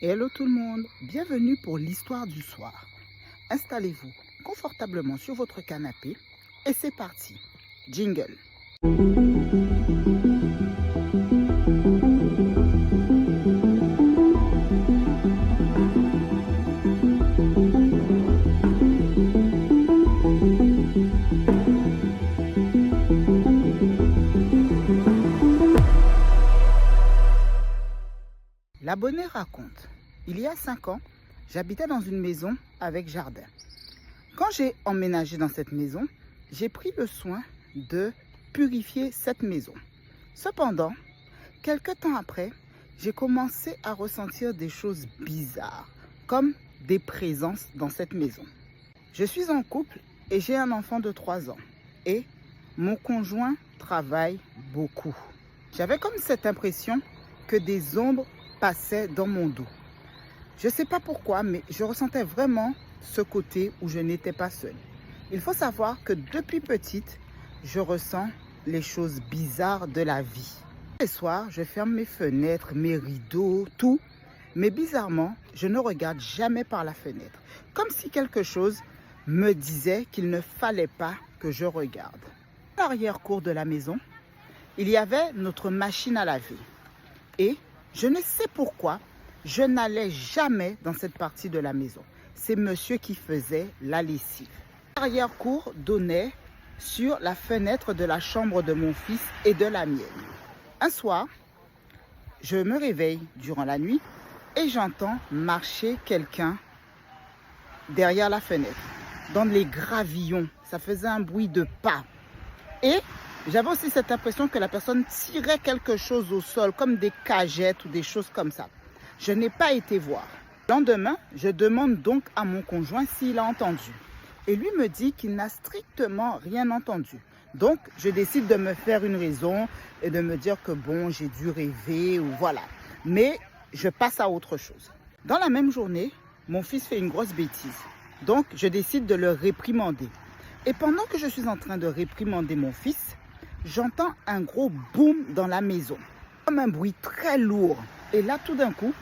Hello tout le monde, bienvenue pour l'histoire du soir. Installez-vous confortablement sur votre canapé et c'est parti. Jingle. L'abonné raconte, il y a 5 ans, j'habitais dans une maison avec jardin. Quand j'ai emménagé dans cette maison, j'ai pris le soin de purifier cette maison. Cependant, quelques temps après, j'ai commencé à ressentir des choses bizarres, comme des présences dans cette maison. Je suis en couple et j'ai un enfant de 3 ans et mon conjoint travaille beaucoup. J'avais comme cette impression que des ombres passait dans mon dos. Je ne sais pas pourquoi, mais je ressentais vraiment ce côté où je n'étais pas seule. Il faut savoir que depuis petite, je ressens les choses bizarres de la vie. Les soirs, je ferme mes fenêtres, mes rideaux, tout. Mais bizarrement, je ne regarde jamais par la fenêtre. Comme si quelque chose me disait qu'il ne fallait pas que je regarde. À l'arrière-cour de la maison, il y avait notre machine à laver. Et je ne sais pourquoi, je n'allais jamais dans cette partie de la maison. C'est monsieur qui faisait la lessive. L'arrière-cour donnait sur la fenêtre de la chambre de mon fils et de la mienne. Un soir, je me réveille durant la nuit et j'entends marcher quelqu'un derrière la fenêtre. Dans les gravillons, ça faisait un bruit de pas. Et j'avais aussi cette impression que la personne tirait quelque chose au sol, comme des cagettes ou des choses comme ça. Je n'ai pas été voir. Le lendemain, je demande donc à mon conjoint s'il a entendu. Et lui me dit qu'il n'a strictement rien entendu. Donc, je décide de me faire une raison et de me dire que bon, j'ai dû rêver ou voilà. Mais je passe à autre chose. Dans la même journée, mon fils fait une grosse bêtise. Donc, je décide de le réprimander. Et pendant que je suis en train de réprimander mon fils, j'entends un gros boom dans la maison, comme un bruit très lourd. Et là, tout d'un coup,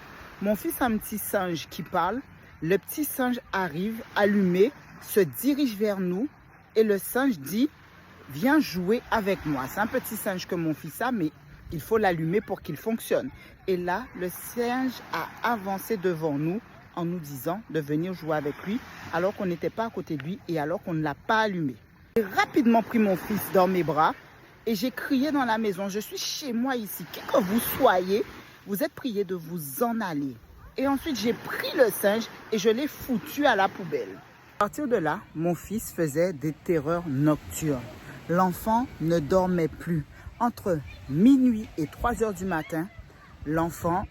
mon fils a un petit singe qui parle. Le petit singe arrive, allumé, se dirige vers nous. Et le singe dit, viens jouer avec moi. C'est un petit singe que mon fils a, mais il faut l'allumer pour qu'il fonctionne. Et là, le singe a avancé devant nous en nous disant de venir jouer avec lui, alors qu'on n'était pas à côté de lui et alors qu'on ne l'a pas allumé. J'ai rapidement pris mon fils dans mes bras. Et j'ai crié dans la maison, je suis chez moi ici, qui que vous soyez, vous êtes priés de vous en aller. Et ensuite, j'ai pris le singe et je l'ai foutu à la poubelle. À partir de là, mon fils faisait des terreurs nocturnes. L'enfant ne dormait plus. Entre minuit et 3 heures du matin, l'enfant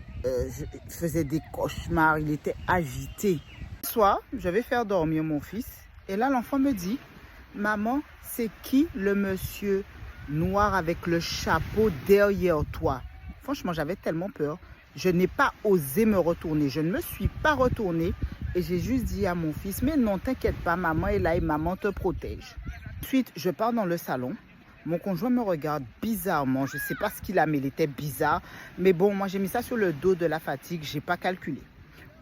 faisait des cauchemars, il était agité. Ce soir, je vais faire dormir mon fils. Et là, l'enfant me dit, maman, c'est qui le monsieur noir avec le chapeau derrière toi? Franchement, j'avais tellement peur. Je n'ai pas osé me retourner. Je ne me suis pas retournée et j'ai juste dit à mon fils, mais non, t'inquiète pas, maman est là et maman te protège. Ensuite, je pars dans le salon. Mon conjoint me regarde bizarrement. Je ne sais pas ce qu'il a, mais il était bizarre. Mais bon, moi, j'ai mis ça sur le dos de la fatigue. Je n'ai pas calculé.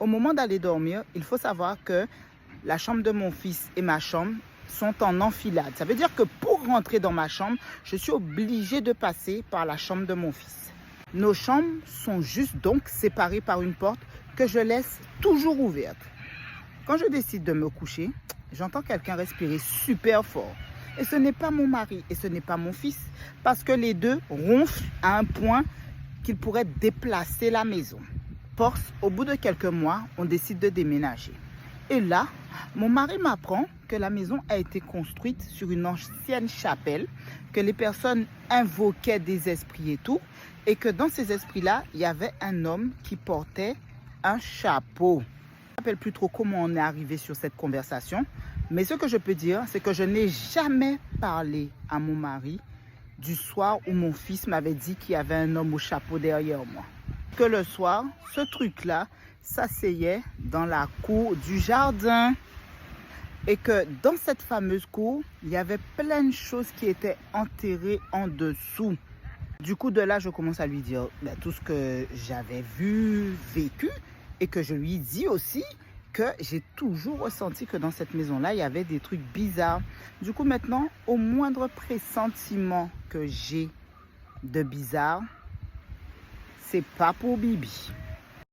Au moment d'aller dormir, il faut savoir que la chambre de mon fils et ma chambre sont en enfilade. Ça veut dire que pour rentrer dans ma chambre, je suis obligée de passer par la chambre de mon fils. Nos chambres sont juste donc séparées par une porte que je laisse toujours ouverte. Quand je décide de me coucher, j'entends quelqu'un respirer super fort. Et ce n'est pas mon mari et ce n'est pas mon fils parce que les deux ronflent à un point qu'ils pourraient déplacer la maison. Force, au bout de quelques mois, on décide de déménager. Et là, mon mari m'apprend que la maison a été construite sur une ancienne chapelle, que les personnes invoquaient des esprits et tout, et que dans ces esprits-là, il y avait un homme qui portait un chapeau. Je ne me rappelle plus trop comment on est arrivé sur cette conversation, mais ce que je peux dire, c'est que je n'ai jamais parlé à mon mari du soir où mon fils m'avait dit qu'il y avait un homme au chapeau derrière moi. Que le soir, ce truc-là s'asseyait dans la cour du jardin et que dans cette fameuse cour, il y avait plein de choses qui étaient enterrées en dessous. Du coup, de là, je commence à lui dire tout ce que j'avais vu, vécu et que je lui dis aussi que j'ai toujours ressenti que dans cette maison-là, il y avait des trucs bizarres. Du coup, maintenant, au moindre pressentiment que j'ai de bizarre, c'est pas pour Bibi.